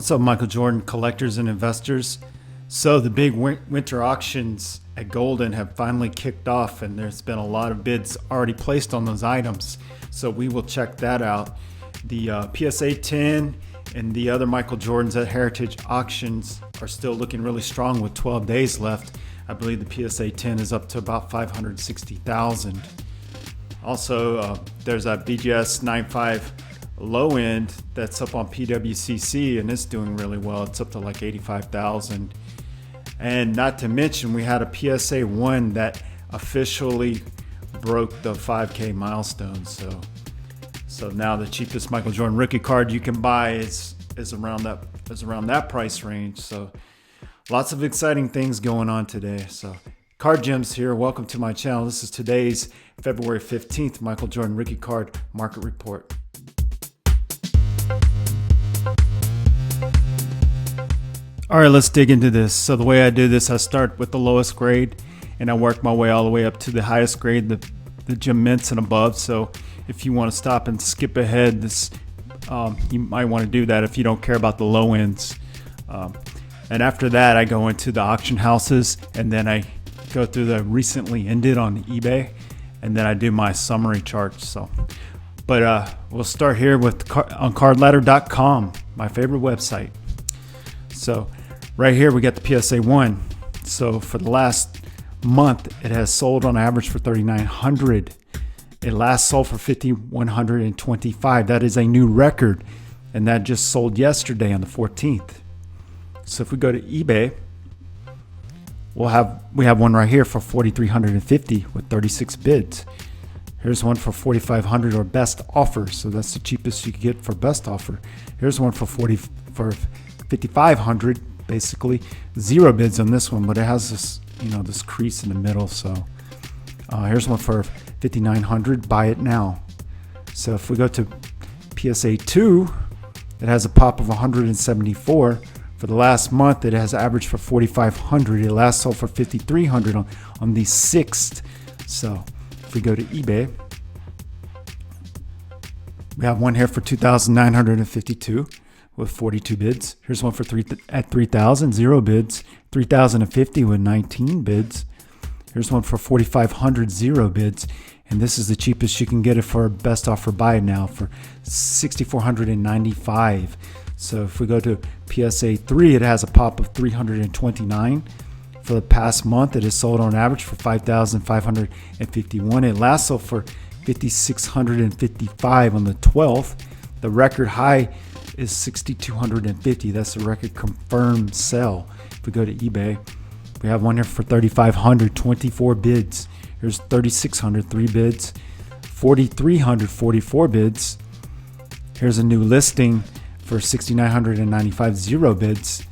What's up, Michael Jordan collectors and investors? So the big winter auctions at Golden have finally kicked off, and there's been a lot of bids already placed on those items. So we will check that out. The PSA 10 and the other Michael Jordans at Heritage Auctions are still looking really strong with 12 days left. I believe the PSA 10 is up to about 560,000. Also, there's a BGS 95 low end that's up on PWCC, and it's doing really well. It's up to like 85,000. And not to mention, we had a PSA 1 that officially broke the 5K milestone. So now the cheapest Michael Jordan rookie card you can buy is around that price range. So lots of exciting things going on today. So Card Gems here. Welcome to my channel. This is today's February 15th Michael Jordan rookie card market report. All right, let's dig into this. So the way I do this, I start with the lowest grade and I work my way all the way up to the highest grade, the gem mints and above. So if you want to stop and skip ahead, you might want to do that if you don't care about the low ends. And after that, I go into the auction houses, and then I go through the recently ended on eBay, and then I do my summary charts. But we'll start here with on cardladder.com, my favorite website. So right here we got the PSA 1. So for the last month, it has sold on average for $3,900. It last sold for $5,125. That is a new record, and that just sold yesterday on the 14th. So if we go to eBay, we have one right here for $4,350 with 36 bids. Here's one for $4,500 or best offer. So that's the cheapest you can get for best offer. Here's one for $5,500, basically zero bids on this one, but it has this, this crease in the middle. So here's one for $5,900. Buy it now. So if we go to PSA 2, it has a pop of 174. For the last month, it has averaged for $4,500. It last sold for $5,300 on the 6th. So if we go to eBay, we have one here for $2,952 with 42 bids. Here's one for $3,000, zero bids. $3,050 with 19 bids. Here's one for $4,500, zero bids. And this is the cheapest you can get it for best offer buy now for $6,495. So if we go to PSA 3, it has a pop of 329. For the past month, it is sold on average for $5,551. It last sold for $5,655 on the 12th. The record high is $6,250. That's the record confirmed sell. If we go to eBay, we have one here for $3,500, 24 bids. Here's $3,600, 3 bids. $4,300, 44 bids. Here's a new listing for $6,995, 0 bids.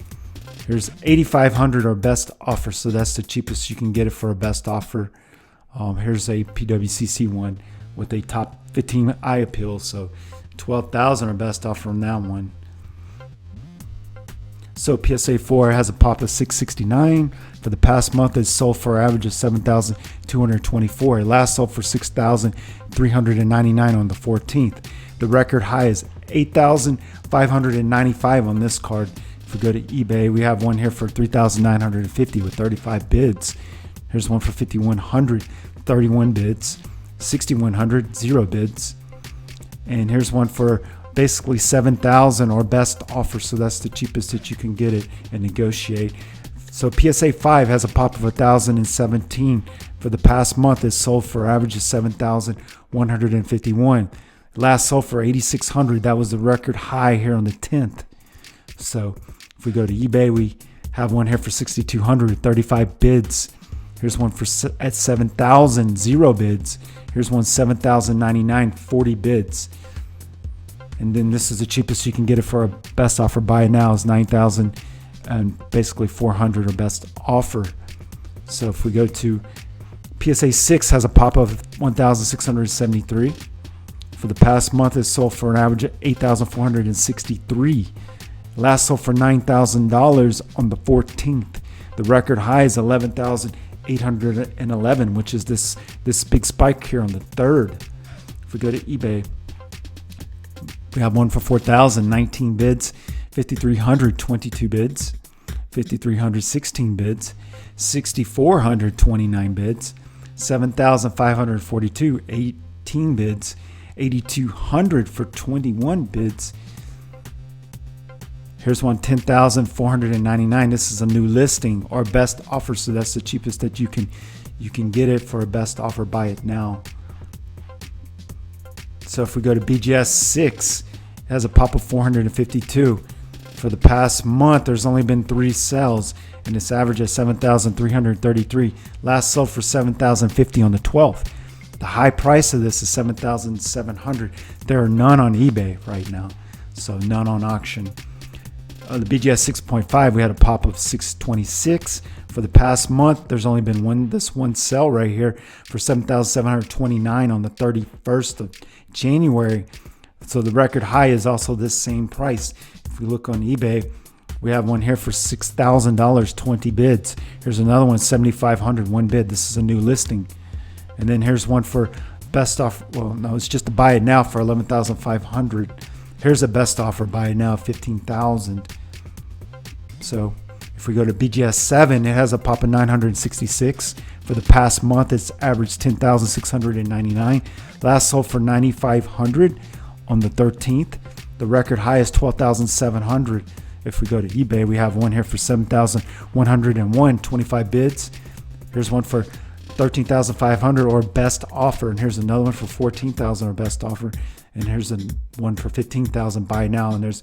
Here's $8,500 or best offer. So that's the cheapest you can get it for a best offer. Here's a PWCC one with a top 15 eye appeal. So $12,000 or best offer on that one. So PSA 4 has a pop of $669. For the past month, it's sold for an average of $7,224. It last sold for $6,399 on the 14th. The record high is $8,595 on this card. If we go to eBay, we have one here for $3,950 with 35 bids. Here's one for $5,100, 31 bids. $6,100, 0 bids. And here's one for basically $7,000 or best offer. So that's the cheapest that you can get it and negotiate. So PSA 5 has a pop of $1,017. For the past month, it's sold for an average of $7,151. Last sold for $8,600. That was the record high here on the 10th. So if we go to eBay, we have one here for $6,200, 35 bids. Here's one for at $7,000, 0 bids. Here's one $7,099, 40 bids. And then this is the cheapest you can get it for a best offer buy now is $9,000 and basically $400 or best offer. So if we go to PSA 6 has a pop of $1,673. For the past month, it's sold for an average of $8,463. Last sold for $9,000 on the 14th. The record high is $11,811, which is this big spike here on the 3rd. If we go to eBay, we have one for $4,000, 19 bids. 5,322 bids, 5,316 bids, 6,429 bids, 7,542, 18 bids, 8,200 for 21 bids. Here's one, 10,499. This is a new listing or best offer, so that's the cheapest that you can get it for a best offer. Buy it now. So if we go to BGS 6, it has a pop of 452. For the past month, there's only been 3 sales, and it's average at 7,333. Last sold for 7,050 on the 12th. The high price of this is 7,700. There are none on eBay right now, so none on auction. The BGS 6.5, we had a pop of 626. For the past month, there's only been this one sell right here for 7,729 on the 31st of January. So the record high is also this same price. If we look on eBay, we have one here for $6,000, 20 bids. Here's another one, 7,500, 1 bid. This is a new listing. And then here's one for best offer. Well, no, it's just to buy it now for 11,500. Here's a best offer, buy it now, 15,000. So if we go to BGS 7, it has a pop of 966. For the past month, it's averaged 10,699. Last sold for 9,500 on the 13th. The record high is 12,700. If we go to eBay, we have one here for 7,101, 25 bids. Here's one for 13,500 or best offer, and here's another one for 14,000 or best offer, and here's one for 15,000 buy now, and there's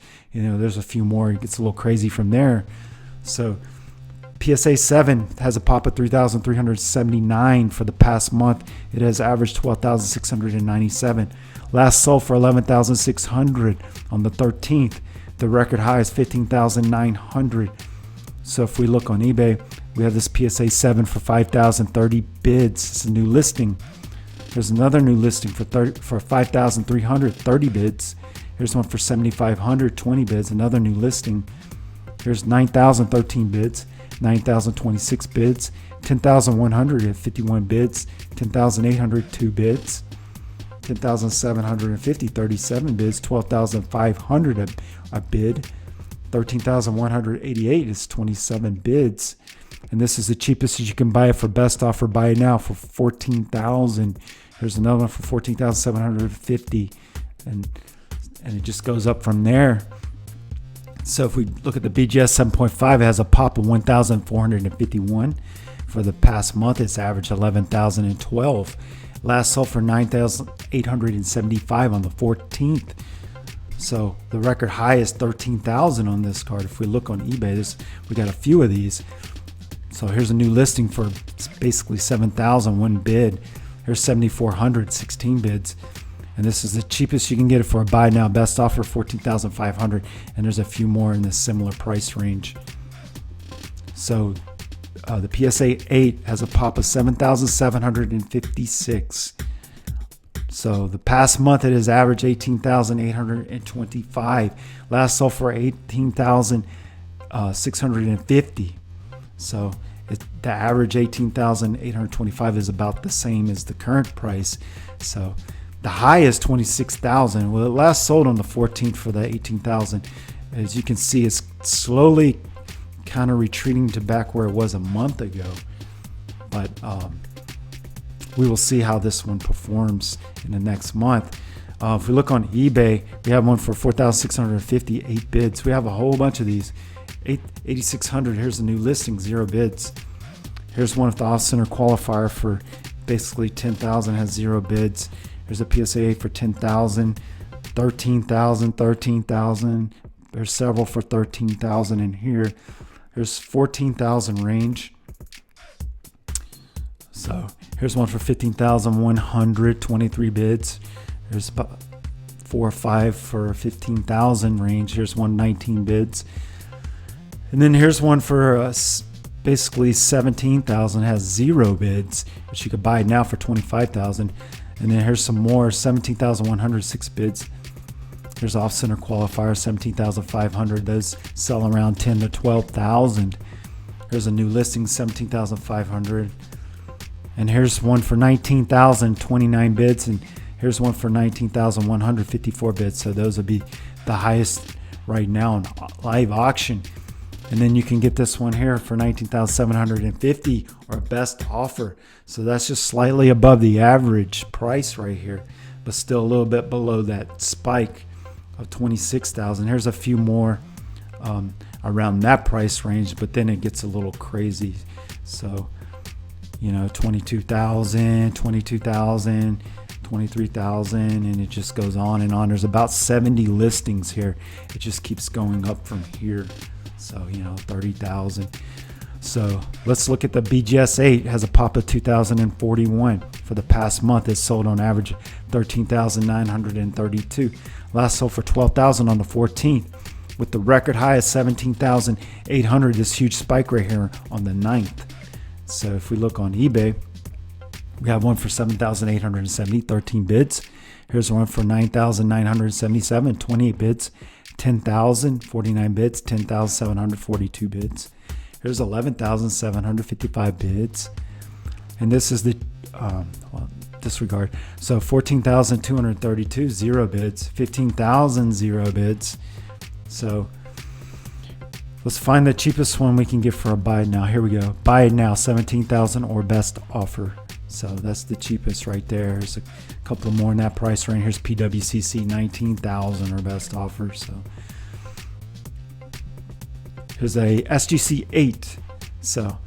a few more. It gets a little crazy from there. So PSA 7 has a pop of 3,379 for the past month. It has averaged 12,697. Last sold for 11,600 on the 13th. The record high is 15,900. So if we look on eBay, we have this PSA 7 for 5,030 bids. It's a new listing. There's another new listing for 5,300, 30 bids. Here's one for 7,500, 20 bids. Another new listing. Here's 9,013 bids, 9,026 bids, 10,151 bids, 10,802 bids, 10,750, 37 bids, 12,500 a bid, 13,188 is 27 bids. And this is the cheapest that you can buy it for best offer. Buy it now for 14,000. Here's another one for 14,750, and it just goes up from there. So if we look at the BGS 7.5, it has a pop of 1,451. For the past month, it's averaged 11,012. Last sold for 9,875 on the 14th. So the record high is 13,000 on this card. If we look on eBay, we got a few of these. So here's a new listing for basically 7,000, 1 bid. Here's 7,400, 16 bids. And this is the cheapest you can get it for a buy now. Best offer, 14,500. And there's a few more in this similar price range. So the PSA 8 has a pop of 7,756. So the past month it has averaged 18,825. Last sold for 18,650. So the average 18,825 is about the same as the current price. So the high is 26,000. Well, it last sold on the 14th for the 18,000. As you can see, it's slowly kind of retreating to back where it was a month ago. But we will see how this one performs in the next month. If we look on eBay, we have one for 4,650, 8 bids. We have a whole bunch of these. 8,600. Here's a new listing, 0 bids. Here's one with the off-center qualifier for basically 10,000, has 0 bids. Here's a PSA 8 for 10,000, 13,000, 13,000. There's several for 13,000 in here. There's 14,000 range. So here's one for 15,100, 23 bids. There's about 4 or 5 for 15,000 range. Here's one, 19 bids. And then here's one for basically 17,000, has 0 bids, which you could buy now for 25,000. And then here's some more, 17,106 bids. Here's off-center qualifier, 17,500. Those sell around 10 to 12,000. Here's a new listing, 17,500. And here's one for 19,000, 29 bids. And here's one for 19,154 bids. So those would be the highest right now on live auction. And then you can get this one here for $19,750 or best offer. So that's just slightly above the average price right here, but still a little bit below that spike of $26,000. Here's a few more around that price range, but then it gets a little crazy. So, you know, $22,000, $22,000, $23,000, and it just goes on and on. There's about 70 listings here. It just keeps going up from here. So, you know, 30,000. So let's look at the BGS 8. It has a pop of 2,041 for the past month. It's sold on average 13,932. Last sold for 12,000 on the 14th, with the record high of 17,800. This huge spike right here on the 9th. So if we look on eBay, we have one for 7,870, 13 bids. Here's one for 9,977, 28 bids. 10,000, 49 bids. 10,742 bids. Here's 11,755 bids. And this is the, disregard. So 14,232, 0 bids. 15,000, 0 bids. So let's find the cheapest one we can get for a buy it now. Here we go. Buy it now, 17,000 or best offer. So that's the cheapest right there. There's a couple more in that price range. Here's PWCC, 19,000 or best offer. So here's a SGC 8. So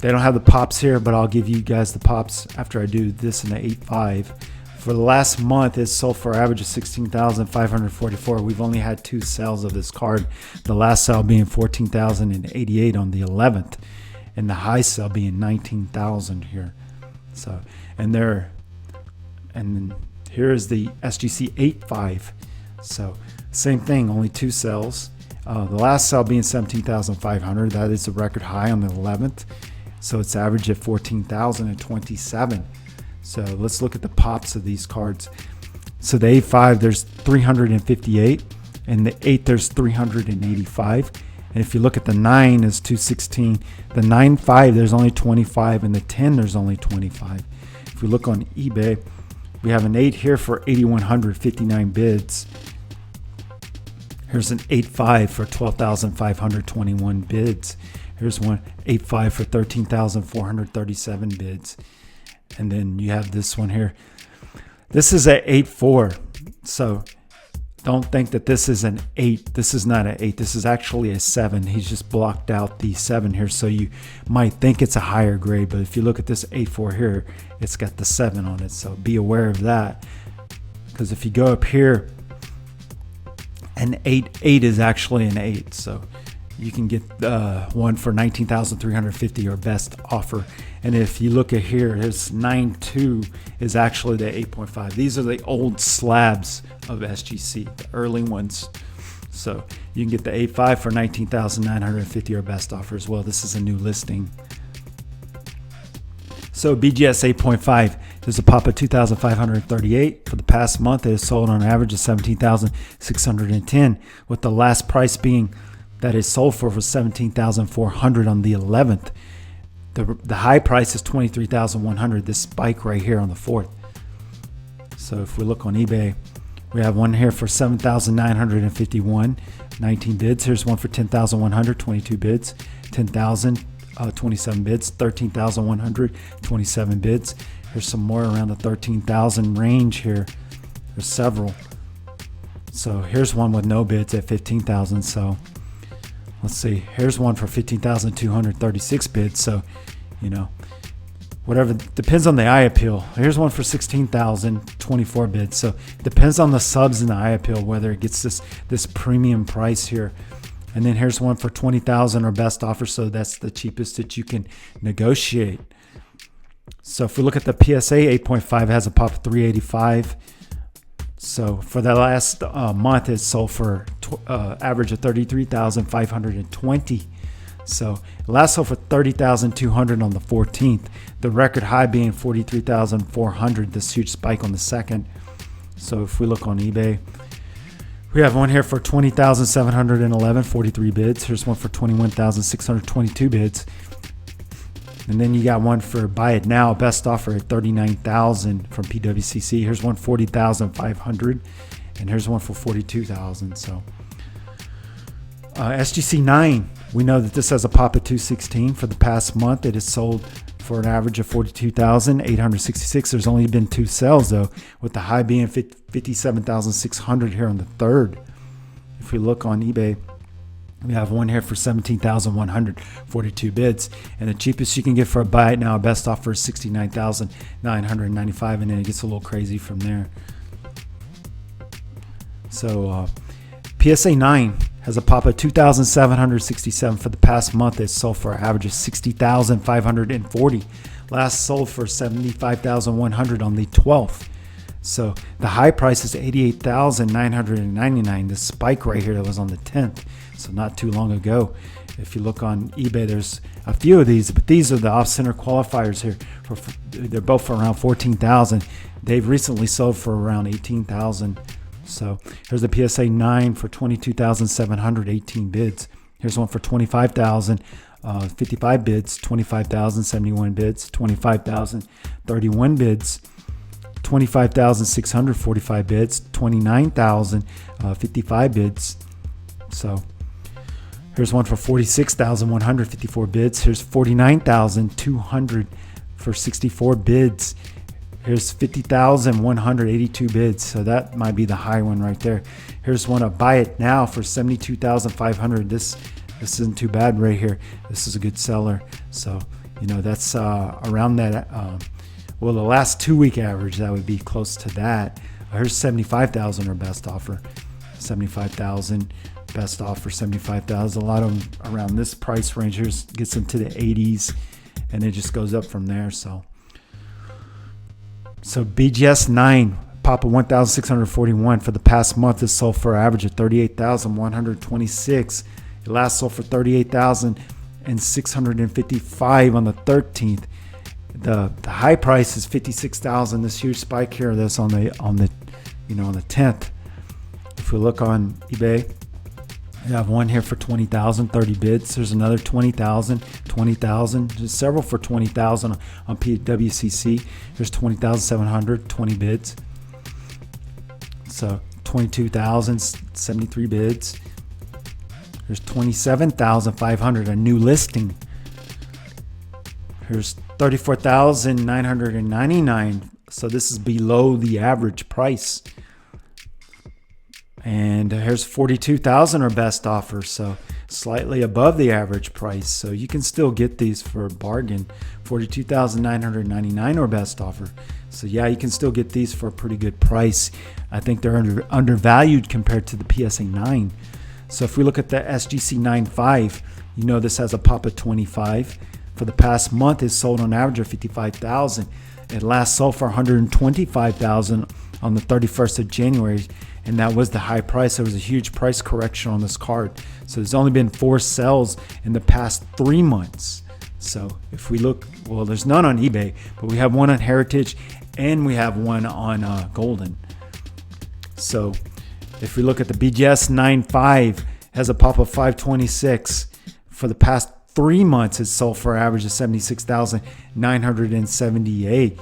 they don't have the pops here, but I'll give you guys the pops after I do this in the 8.5. For the last month, it's sold for an average of 16,544. We've only had 2 sales of this card. The last sale being 14,088 on the 11th, and the high sale being 19,000 here. So, and then here is the SGC 8.5. So same thing, only 2 sales. The last sale being 17,500. That is a record high on the 11th. So it's average at 14,027. So let's look at the pops of these cards. So the 8.5, there's 358, and the 8, there's 385. And if you look at the 9, is 216. The 9.5, there's only 25, and the 10, there's only 25. If we look on eBay, we have an 8 here for 8,159 bids. Here's an 8.5 for 12,521 bids. Here's one 8.5 for 13,437 bids. And then you have this one here. This is a 8.4. So don't think that this is an 8. This is not an 8. This is actually a 7. He's just blocked out the 7 here. So you might think it's a higher grade. But if you look at this 8.4 here, it's got the 7 on it. So be aware of that. Because if you go up here, an 8.8 is actually an 8. So you can get one for 19,350 or best offer. And if you look at here, his 9.2 is actually the 8.5. These are the old slabs of SGC, the early ones. So you can get the 8.5 for 19,950 or best offer as well. This is a new listing. So BGS 8.5, there's a pop of 2,538. For the past month, it is sold on average of 17,610, with the last price being that is sold for 17,400 on the 11th. The high price is 23,100. This spike right here on the 4th. So if we look on eBay, we have one here for 7,951, 19 bids. Here's one for 10,100, 22 bids. 10,000, 27 bids. 13,100, 27 bids. Here's some more around the 13,000 range here. There's several. So here's one with no bids at 15,000. So let's see. Here's one for 15,236 bids. So, you know, whatever, depends on the eye appeal. Here's one for 16,024 bids. So it depends on the subs in the eye appeal whether it gets this premium price here. And then here's one for 20,000 or best offer. So that's the cheapest that you can negotiate. So if we look at the PSA 8.5, it has a pop of 385. So for the last month, it sold for average of 33,520. So last sold for 30,200 on the 14th. The record high being 43,400. This huge spike on the 2nd. So if we look on eBay, we have one here for 20,711, 43 bids. Here's one for 21,622 bids. And then you got one for buy it now, best offer at 39,000 from PWCC. Here's one 40,500, and here's one for 42,000. So SGC 9, we know that this has a pop at 216. For the past month, it has sold for an average of 42,866. There's only been 2 sales though, with the high being 57,600 here on the 3rd. If we look on eBay, we have one here for 17,142 bids, and the cheapest you can get for a buy it now, best offer is 69,995, and then it gets a little crazy from there. So PSA 9 has a pop of 2,767. For the past month, it's sold for an average of 60,540. Last sold for 75,100 on the 12th. So the high price is 88,999. This spike right here that was on the 10th, so not too long ago. If you look on eBay, there's a few of these, but these are the off-center qualifiers here. They're both for around 14,000. They've recently sold for around 18,000. So here's the PSA 9 for 22,718 bids. Here's one for 25,000, 55 bids, 25,000, 71 bids, 25,000, 31 bids, 25,645 bids, 29,000, 55 bids. So here's one for 46,154 bids. Here's 49,200 for 64 bids. Here's 50,182 bids. So that might be the high one right there. Here's one to buy it now for 72,500. This isn't too bad right here. This is a good seller. So, you know, that's around that. Well, the last 2-week average, that would be close to that. Here's 75,000 or best offer. 75,000 best offer, 75,000. A lot of them around this price range. Here's gets into the 80s, and it just goes up from there. So BGS 9 pop of 1,641 for the past month is sold for an average of 38,126. It last sold for 38,655 on the 13th. The high price is 56,000. This huge spike here. That's on the 10th. If we look on eBay, we have one here for 20,000, 30 bids. There's another 20,000, 20,000. There's several for 20,000 on PWCC. There's 20,700, 20 bids. So 22,000, 73 bids. There's 27,500, a new listing. Here's 34,999. So this is below the average price. And here's 42,000 or best offer, so slightly above the average price. So you can still get these for a bargain. 42,999 or best offer. So yeah, you can still get these for a pretty good price. I think they're undervalued compared to the PSA 9. So if we look at the SGC 9.5, you know this has a pop of 25. For the past month, it's sold on average of 55,000. It last sold for 125,000 on the 31st of January. And that was the high price. There was a huge price correction on this card. So there's only been 4 sales in the past 3 months. So if we look, well, there's none on eBay, but we have one on Heritage and we have one on Golden. So if we look at the BGS 9.5, has a pop of 526. For the past 3 months, it's sold for an average of 76,978.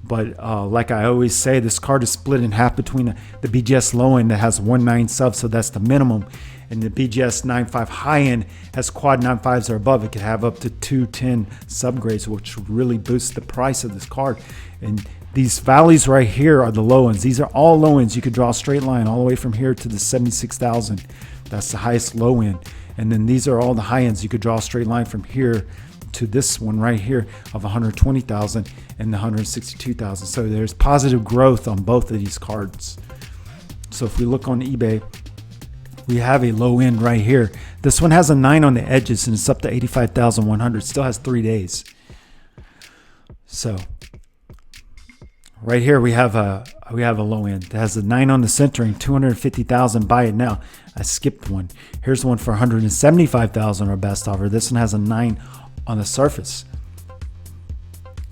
But like I always say, this card is split in half between the BGS low end that has 1.9 subs, so that's the minimum, and the BGS 9.5 high end has quad 9.5s or above. It could have up to 210 subgrades, which really boosts the price of this card. And these valleys right here are the low ends. These are all low ends. You could draw a straight line all the way from here to the 76,000. That's the highest low end. And then these are all the high ends. You could draw a straight line from here to this one right here of 120,000 and the 162,000. So there's positive growth on both of these cards. So if we look on eBay, we have a low end right here. This one has a 9 on the edges and it's up to 85,100. Still has 3 days. So right here we have a low end that has a 9 on the centering, 250,000. Buy it now. I skipped one. Here's one for 175,000 or best offer. This one has a 9 on the surface.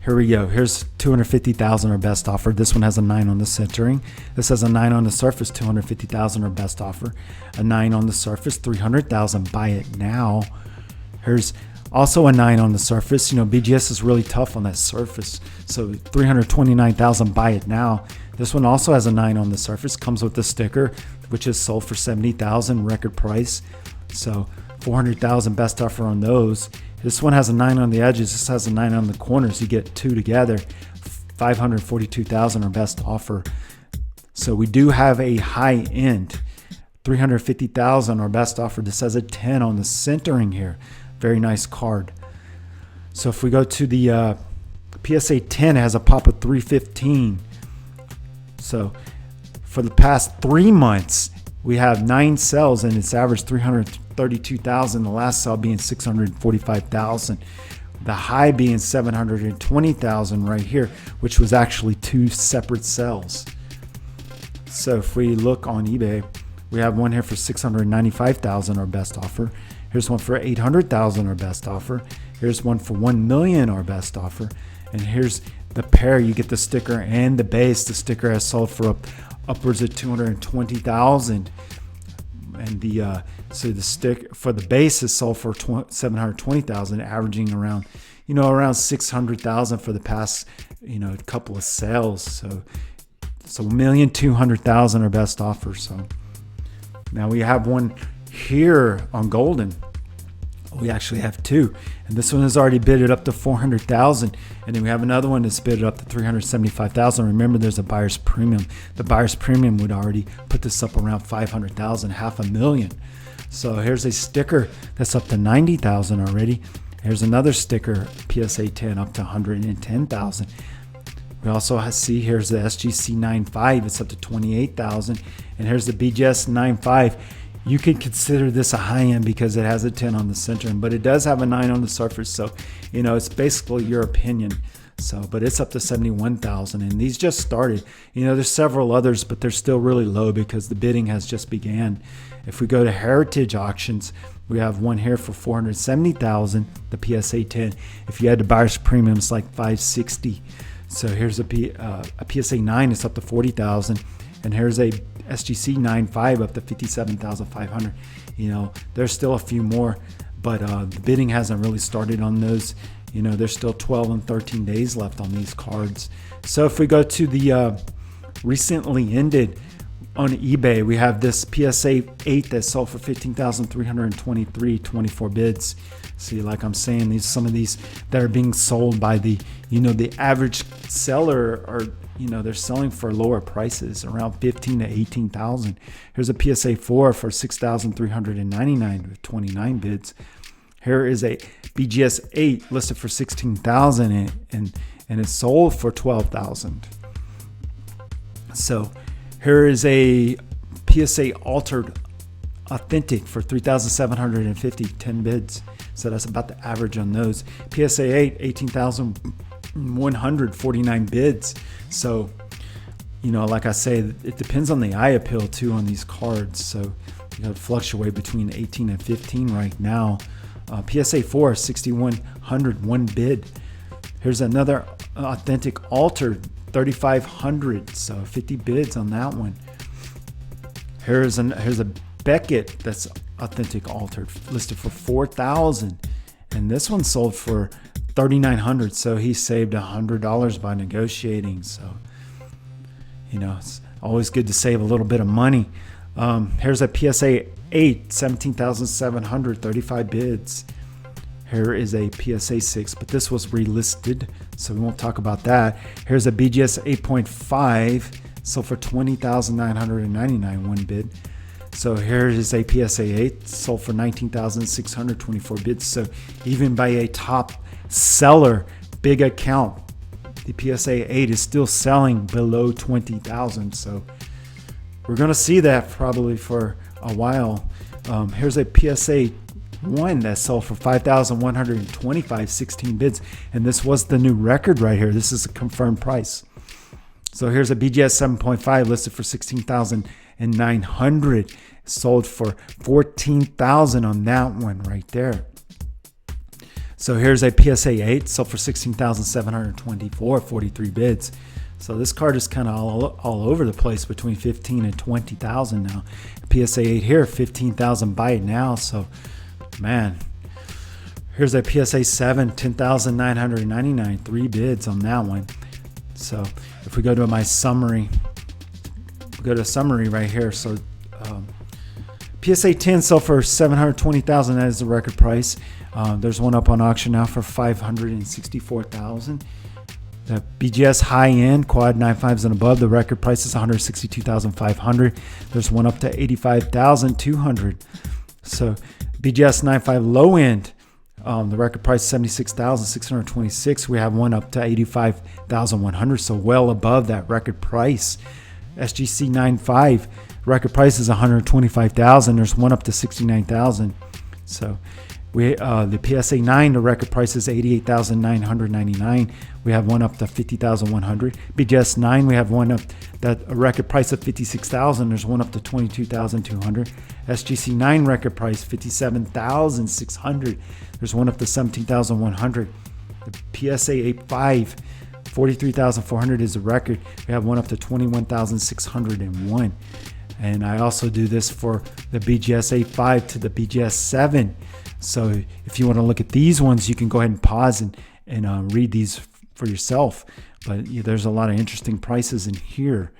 Here we go. Here's 250,000 or best offer. This one has a 9 on the centering. This has a 9 on the surface, 250,000 or best offer. A 9 on the surface, 300,000. Buy it now. Here's also a 9 on the surface. You know, BGS is really tough on that surface. So 329,000. Buy it now. This one also has a 9 on the surface. Comes with the sticker, which is sold for 70,000 record price. So 400,000 best offer on those. This one has a 9 on the edges. This has a 9 on the corners. You get two together. 542,000 our best offer. So we do have a high end. 350,000 our best offer. This has a 10 on the centering here. Very nice card. So if we go to the PSA 10, it has a pop of 315. So for the past 3 months, we have 9 sales and it's averaged 332,000. The last sale being 645,000. The high being 720,000 right here, which was actually 2 separate sales. So if we look on eBay, we have one here for 695,000, our best offer. Here's one for 800,000, our best offer. Here's one for 1 million, our best offer. And here's the pair. You get the sticker and the base. The sticker has sold for upwards of 220,000. And the so the stick for the base is sold for 720,000, averaging around, around 600,000 for the past, couple of sales. So 1,200,000 our best offer. So now we have one here on golden. We actually have 2, and this one has already bidded up to 400,000, and then we have another one that's bidded up to 375,000. Remember, there's a buyer's premium. The buyer's premium would already put this up around 500,000, $500,000. So here's a sticker that's up to 90,000 already. Here's another sticker, PSA 10, up to 110,000. We also see here's the SGC 95. It's up to 28,000, and here's the BGS 95. You could consider this a high end because it has a 10 on the center, but it does have a 9 on the surface. So, it's basically your opinion. So, but it's up to 71,000, and these just started. There's several others, but they're still really low because the bidding has just began. If we go to Heritage Auctions, we have one here for 470,000, the PSA 10. If you add the buyer's premium, it's like 560. So here's a PSA 9, it's up to 40,000. And here's a SGC 95 up to 57,500. There's still a few more, but the bidding hasn't really started on those. There's still 12 and 13 days left on these cards. So if we go to the recently ended on eBay, we have this PSA 8 that sold for 15,323, 24 bids. See, like I'm saying, some of these that are being sold by the average seller are, they're selling for lower prices, around 15 to 18,000. Here's a PSA 4 for 6,399 with 29 bids. Here is a BGS 8 listed for 16,000 and it's sold for 12,000. So here is a PSA altered authentic for 3,750, 10 bids. So that's about the average on those. PSA 8, 18,149 bids. So, like I say, it depends on the eye appeal too on these cards. So you got to fluctuate between 18 and 15 right now. PSA 4, 6,100, 1 bid. Here's another authentic altered, 3,500. So 50 bids on that one. Here's a Beckett that's authentic altered, listed for 4,000, and this one sold for 3,900. So he saved $100 by negotiating. So it's always good to save a little bit of money. Here's a PSA 8, 17,700, 35 bids. Here is a PSA 6, but this was relisted, so we won't talk about that. Here's a BGS 8.5, sold for 20,999, 1 bid. So here is a PSA 8, sold for 19,624 bids. So even by a top seller, big account, the PSA 8 is still selling below 20,000. So we're going to see that probably for a while. Here's a PSA 1 that sold for 5,125, 16 bids. And this was the new record right here. This is a confirmed price. So here's a BGS 7.5 listed for 16,900, sold for 14,000 on that one right there. So here's a PSA 8, sold for 16,724, 43 bids. So this card is kind of all over the place between 15 and 20,000 now. PSA 8 here, 15,000 buy it now. So man, here's a PSA 7, 10,999, 3 bids on that one. So if we go to my summary, we go to summary right here. So PSA 10 sold for $720,000. That is the record price. There's one up on auction now for $564,000. The BGS high end quad 9.5s and above, the record price is $162,500. There's one up to $85,200. So BGS 9.5 low end, the record price is $76,626. We have one up to $85,100, so well above that record price. SGC 9.5 record price is $125,000. There's one up to $69,000. So the PSA 9, the record price is $88,999. We have one up to $50,100. BGS 9, we have one up that a record price of $56,000. There's one up to $22,200. SGC 9 record price $57,600. There's one up to $17,100. The PSA 8.5 $43,400 is the record. We have one up to $21,601. And I also do this for the BGS 8.5 to the BGS 7. So if you want to look at these ones, you can go ahead and pause and read these for yourself. But there's a lot of interesting prices in here.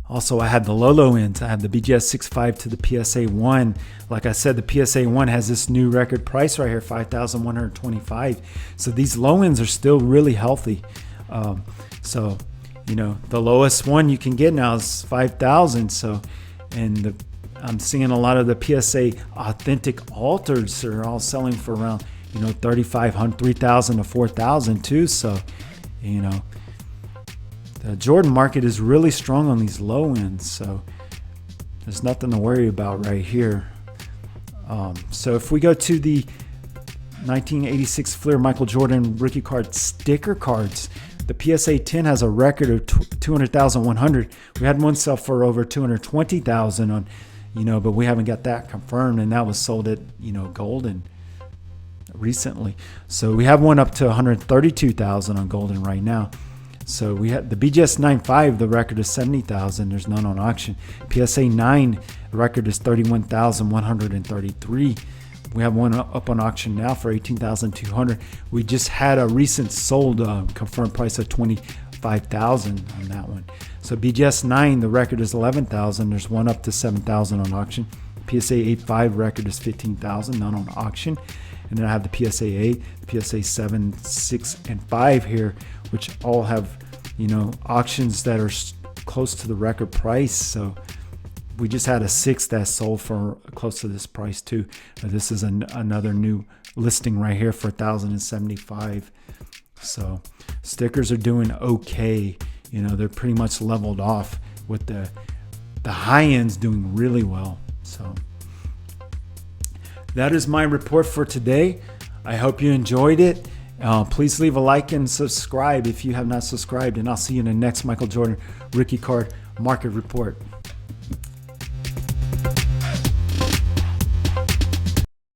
Also, I have the low ends. I have the BGS 6.5 to the PSA 1. Like I said, the PSA 1 has this new record price right here, $5,125. So these low ends are still really healthy. So the lowest one you can get now is $5,000. So, and I'm seeing a lot of the PSA authentic alters are all selling for around $3,500, $3,000 to $4,000 too. So the Jordan market is really strong on these low ends, so there's nothing to worry about right here. So if we go to the 1986 Fleer Michael Jordan rookie card sticker cards, the PSA 10 has a record of 200,100. We had one sell for over 220,000 on, but we haven't got that confirmed, and that was sold at Golden recently. So we have one up to 132,000 on Golden right now. So we had the BGS 9.5, the record is 70,000. There's none on auction. PSA 9, the record is 31,133. We have one up on auction now for 18,200. We just had a recent sold confirmed price of 25,000 on that one. So BGS 9, the record is 11,000. There's one up to 7,000 on auction. PSA 8.5 record is 15,000, none on auction. And then I have the PSA 8, the PSA 7, 6, and 5 here, which all have, auctions that are close to the record price. So we just had a 6 that sold for close to this price too. This is another new listing right here for $1,075. So stickers are doing okay. They're pretty much leveled off with the high ends doing really well. So that is my report for today. I hope you enjoyed it. Please leave a like and subscribe if you have not subscribed, and I'll see you in the next Michael Jordan rookie card market report.